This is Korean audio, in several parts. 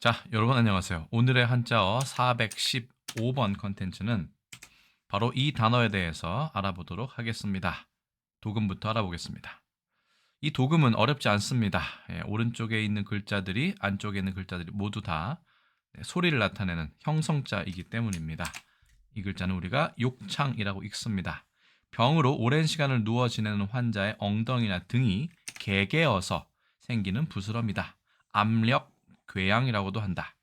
자, 여러분 안녕하세요. 오늘의 한자어 415번 컨텐츠는 바로 이 단어에 대해서 알아보도록 하겠습니다. 도금부터 알아보겠습니다. 이 도금은 어렵지 않습니다. 오른쪽에 있는 글자들이 안쪽에 있는 글자들이 모두 다 소리를 나타내는 형성자이기 때문입니다. 이 글자는 우리가 욕창이라고 읽습니다. 병으로 오랜 시간을 누워 지내는 환자의 엉덩이나 등이 개개어서 생기는 부스럼이다. 압력, 궤양이라고도 한다.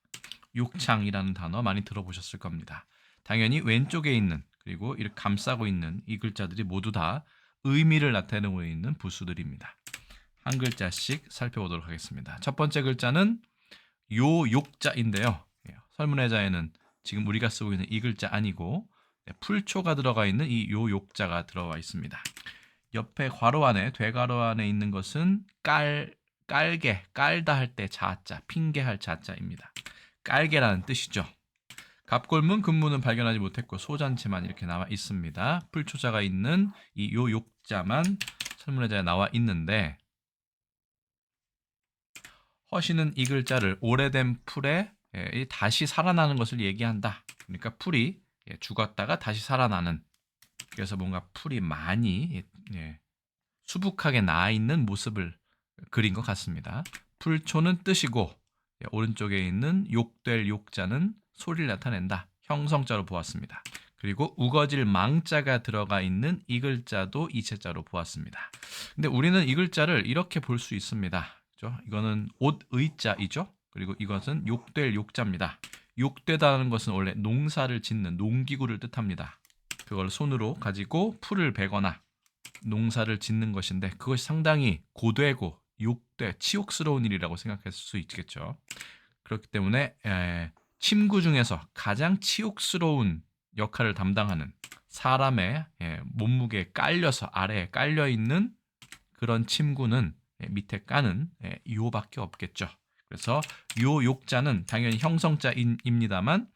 욕창이라는 단어 많이 들어보셨을 겁니다. 당연히 왼쪽에 있는 그리고 이렇게 감싸고 있는 이 글자들이 모두 다 의미를 나타내고 있는 부수들입니다. 한 글자씩 살펴보도록 하겠습니다. 첫 번째 글자는 요욕자인데요. 설문의자에는 지금 우리가 쓰고 있는 이 글자 아니고 풀초가 들어가 있는 이 요욕자가 들어와 있습니다. 옆에 괄호 안에 되괄호 안에 있는 것은 깔게, 깔다 할 때 자자, 핑계할 자자입니다. 깔게라는 뜻이죠. 갑골문, 근문은 발견하지 못했고 소잔체만 이렇게 나와 있습니다. 풀초자가 있는 이 요욕자만 설문의자에 나와 있는데 허시는 이 글자를 오래된 풀에 다시 살아나는 것을 얘기한다. 그러니까 풀이 죽었다가 다시 살아나는, 그래서 뭔가 풀이 많이 수북하게 나 있는 모습을 그린 것 같습니다. 풀초는 뜻이고 오른쪽에 있는 욕될 욕자는 소리를 나타낸다. 형성자로 보았습니다. 그리고 우거질 망자가 들어가 있는 이 글자도 이체자로 보았습니다. 근데 우리는 이 글자를 이렇게 볼 수 있습니다. 그렇죠? 이거는 옷의자이죠. 그리고 이것은 욕될 욕자입니다. 욕되다는 것은 원래 농사를 짓는 농기구를 뜻합니다. 그걸 손으로 가지고 풀을 베거나 농사를 짓는 것인데 그것이 상당히 고되고 욕돼 치욕스러운 일이라고 생각할 수 있겠죠. 그렇기 때문에 침구 중에서 가장 치욕스러운 역할을 담당하는 사람의 몸무게에 깔려서 아래에 깔려있는 그런 침구는 밑에 까는 요밖에 없겠죠. 그래서 요 욕자는 당연히 형성자입니다만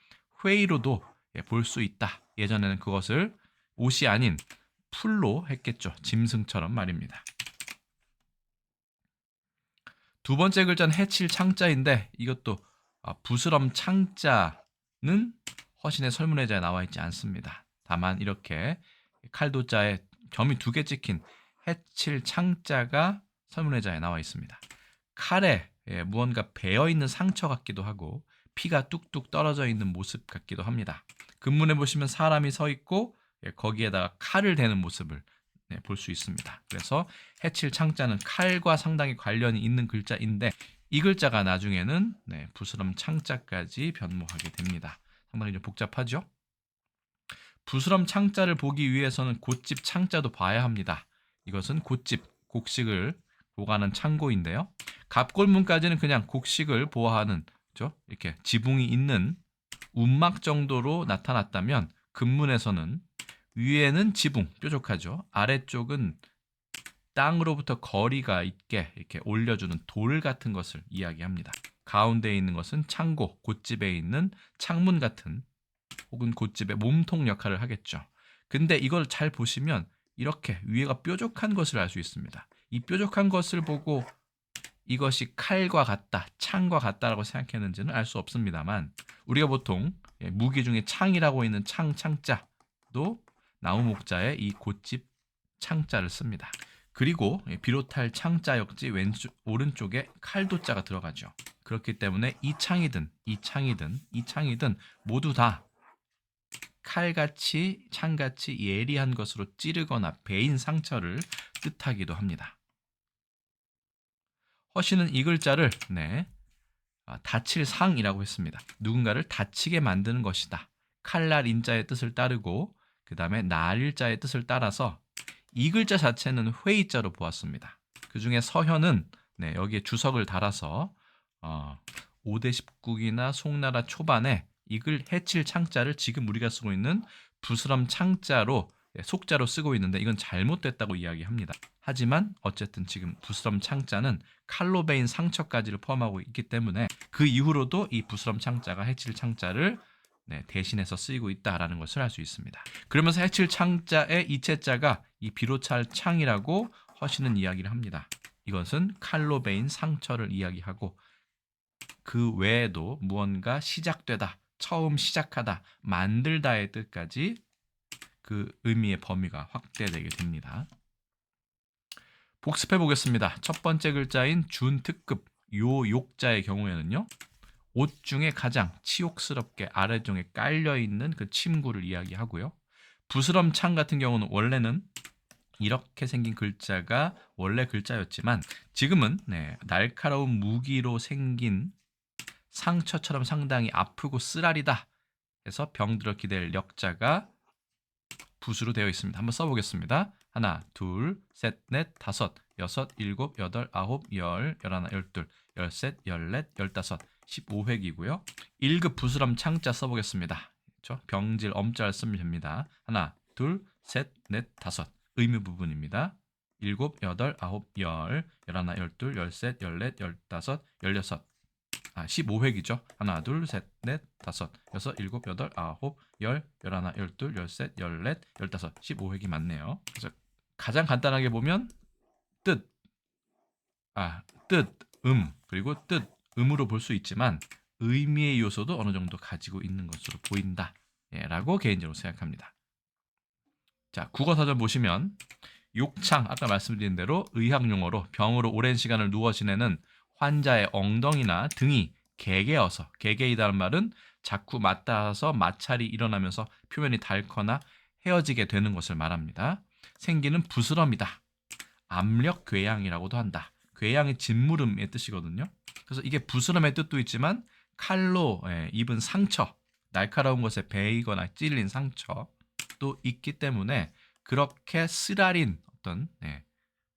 회의로도 볼 수 있다. 예전에는 그것을 옷이 아닌 풀로 했겠죠. 짐승처럼 말입니다. 두 번째 글자는 해칠 창자인데 이것도 부스럼 창자는 허신의 설문의자에 나와 있지 않습니다. 다만 이렇게 칼도자에 점이 두 개 찍힌 해칠 창자가 설문의자에 나와 있습니다. 칼에 무언가 베어있는 상처 같기도 하고 피가 뚝뚝 떨어져 있는 모습 같기도 합니다. 근문에 보시면 사람이 서 있고 거기에다가 칼을 대는 모습을 볼 수 있습니다. 그래서 해칠 창자는 칼과 상당히 관련이 있는 글자인데 이 글자가 나중에는 부스럼 창자까지 변모하게 됩니다. 상당히 좀 복잡하죠? 부스럼 창자를 보기 위해서는 곶집 창자도 봐야 합니다. 이것은 곶집, 곡식을 보관하는 창고인데요. 갑골문까지는 그냥 곡식을 보호하는, 그렇죠? 이렇게 지붕이 있는 움막 정도로 나타났다면 근문에서는 위에는 지붕, 뾰족하죠. 아래쪽은 땅으로부터 거리가 있게 이렇게 올려주는 돌 같은 것을 이야기합니다. 가운데에 있는 것은 창고, 곶집에 있는 창문 같은 혹은 곶집의 몸통 역할을 하겠죠. 근데 이걸 잘 보시면 이렇게 위에가 뾰족한 것을 알 수 있습니다. 이 뾰족한 것을 보고 이것이 칼과 같다, 창과 같다라고 생각했는지는 알 수 없습니다만 우리가 보통 무기 중에 창이라고 있는 창자도 나무 목자에 이 곶집 창자를 씁니다. 그리고 비롯할 창자 역지 오른쪽에 칼도자가 들어가죠. 그렇기 때문에 이 창이든 모두 다 칼같이 창같이 예리한 것으로 찌르거나 베인 상처를 뜻하기도 합니다. 허시는 이 글자를 다칠 상이라고 했습니다. 누군가를 다치게 만드는 것이다. 칼날 인자의 뜻을 따르고 그 다음에 날일자의 뜻을 따라서 이 글자 자체는 회의자로 보았습니다. 그 중에 서현은 여기에 주석을 달아서 5대 19기나 송나라 초반에 이글 해칠 창자를 지금 우리가 쓰고 있는 부스럼 창자로 속자로 쓰고 있는데 이건 잘못됐다고 이야기합니다. 하지만 어쨌든 지금 부스럼 창자는 칼로 베인 상처까지를 포함하고 있기 때문에 그 이후로도 이 부스럼 창자가 해칠 창자를 대신해서 쓰이고 있다라는 것을 알 수 있습니다. 그러면서 해칠 창자의 이체자가 이 비로찰 창이라고 허시는 이야기를 합니다. 이것은 칼로 베인 상처를 이야기하고 그 외에도 무언가 시작되다, 처음 시작하다, 만들다의 뜻까지 그 의미의 범위가 확대되게 됩니다. 복습해 보겠습니다. 첫 번째 글자인 준특급 요욕자의 경우에는요. 옷 중에 가장 치욕스럽게 아래쪽에 깔려있는 그 침구를 이야기하고요. 부스럼창 같은 경우는 원래는 이렇게 생긴 글자가 원래 글자였지만 지금은 날카로운 무기로 생긴 상처처럼 상당히 아프고 쓰라리다 해서 병들어 기댈 역자가 붓으로 되어 있습니다. 한번 써보겠습니다. 하나, 둘, 셋, 넷, 다섯, 여섯, 일곱, 여덟, 아홉, 열, 열하나, 열둘, 열셋, 열넷, 열다섯, 15획이고요. 1급 부스럼 창자 써보겠습니다. 그렇죠? 병질 엄자를 쓰면 됩니다. 하나, 둘, 셋, 넷, 다섯. 의무 부분입니다. 7, 8, 9, 10, 열하나, 열둘, 열셋, 열넷, 열다섯, 열여섯. 15획이죠. 하나, 둘, 셋, 넷, 다섯, 여섯, 일곱, 여덟, 아홉, 열, 열하나, 열둘, 열셋, 열넷, 열다섯, 15획이 맞네요. 그래서 가장 간단하게 보면 뜻, 그리고 음으로 볼 수 있지만 의미의 요소도 어느 정도 가지고 있는 것으로 보인다. 라고 개인적으로 생각합니다. 자, 국어사전 보시면 욕창, 아까 말씀드린 대로 의학용어로 병으로 오랜 시간을 누워 지내는 환자의 엉덩이나 등이 개개어서, 개개이다는 말은 자꾸 맞닿아서 마찰이 일어나면서 표면이 닳거나 헤어지게 되는 것을 말합니다. 생기는 부스럼이다. 압력 궤양이라고도 한다. 궤양이 짓무름의 뜻이거든요. 그래서 이게 부스럼의 뜻도 있지만 칼로 입은 상처, 날카로운 것에 베이거나 찔린 상처도 있기 때문에 그렇게 쓰라린 어떤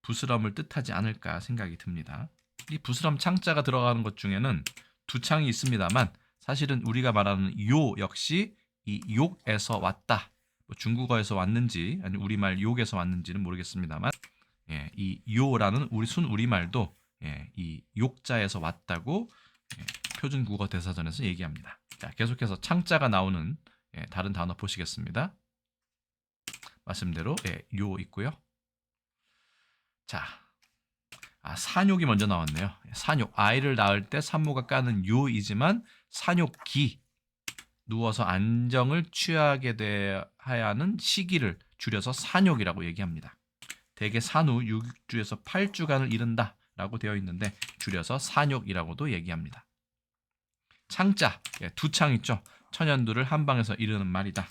부스럼을 뜻하지 않을까 생각이 듭니다. 이 부스럼 창자가 들어가는 것 중에는 두 창이 있습니다만 사실은 우리가 말하는 요 역시 이 욕에서 왔다. 뭐 중국어에서 왔는지 아니 우리말 욕에서 왔는지는 모르겠습니다만 이 요라는 우리말도 이 욕자에서 왔다고 표준국어 대사전에서 얘기합니다. 자, 계속해서 창자가 나오는 다른 단어 보시겠습니다. 말씀대로 요 있고요. 자, 산욕이 먼저 나왔네요. 산욕, 아이를 낳을 때 산모가 까는 요이지만 산욕기, 누워서 안정을 취하게 돼야 하는 시기를 줄여서 산욕이라고 얘기합니다. 대개 산후 6주에서 8주간을 이른다 라고 되어 있는데 줄여서 산욕이라고도 얘기합니다. 창자, 두 창 있죠. 천연두를 한 방에서 이르는 말이다.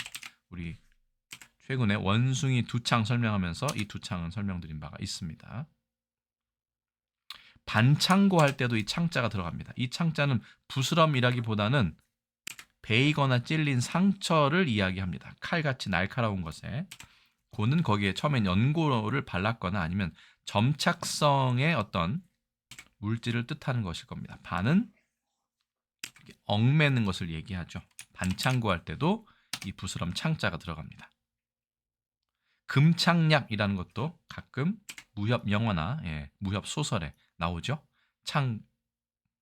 우리 최근에 원숭이 두 창 설명하면서 이 두 창은 설명드린 바가 있습니다. 반창고 할 때도 이 창자가 들어갑니다. 이 창자는 부스럼이라기보다는 베이거나 찔린 상처를 이야기합니다. 칼같이 날카로운 것에. 고는 거기에 처음엔 연고를 발랐거나 아니면 점착성의 어떤 물질을 뜻하는 것일 겁니다. 반은 얽매는 것을 얘기하죠. 반창고 할 때도 이 부스럼 창자가 들어갑니다. 금창약이라는 것도 가끔 무협 영화나 무협 소설에 나오죠. 창,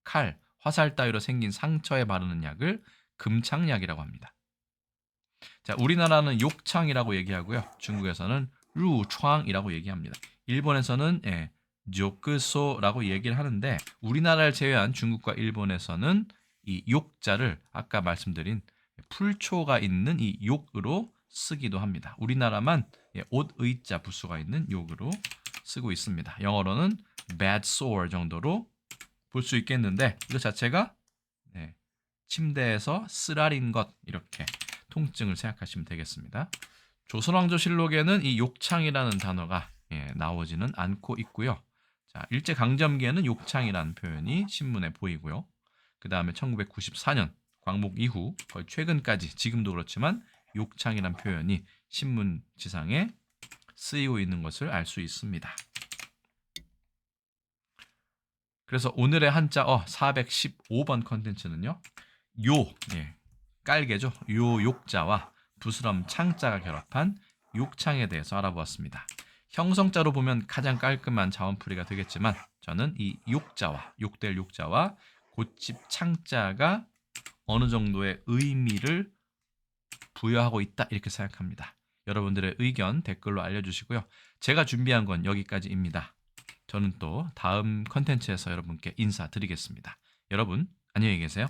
칼, 화살 따위로 생긴 상처에 바르는 약을 금창약이라고 합니다. 자, 우리나라는 욕창이라고 얘기하고요. 중국에서는 루창이라고 얘기합니다. 일본에서는 조크소라고 얘기를 하는데 우리나라를 제외한 중국과 일본에서는 이 욕자를 아까 말씀드린 풀초가 있는 이 욕으로 쓰기도 합니다. 우리나라만 옷 의자 부수가 있는 욕으로 쓰고 있습니다. 영어로는 bad sore 정도로 볼 수 있겠는데 이거 자체가 침대에서 쓰라린 것 이렇게 통증을 생각하시면 되겠습니다. 조선왕조실록에는 이 욕창이라는 단어가 나오지는 않고 있고요. 자, 일제강점기에는 욕창이라는 표현이 신문에 보이고요. 그 다음에 1994년 광복 이후 거의 최근까지 지금도 그렇지만 욕창이라는 표현이 신문 지상에 쓰이고 있는 것을 알 수 있습니다. 그래서 오늘의 한자 415번 컨텐츠는요. 깔개죠. 요 욕자와 부스럼 창자가 결합한 욕창에 대해서 알아보았습니다. 형성자로 보면 가장 깔끔한 자원풀이가 되겠지만 저는 이 욕자와 욕될 욕자와 고집 창자가 어느 정도의 의미를 부여하고 있다 이렇게 생각합니다. 여러분들의 의견 댓글로 알려주시고요. 제가 준비한 건 여기까지입니다. 저는 또 다음 컨텐츠에서 여러분께 인사드리겠습니다. 여러분 안녕히 계세요.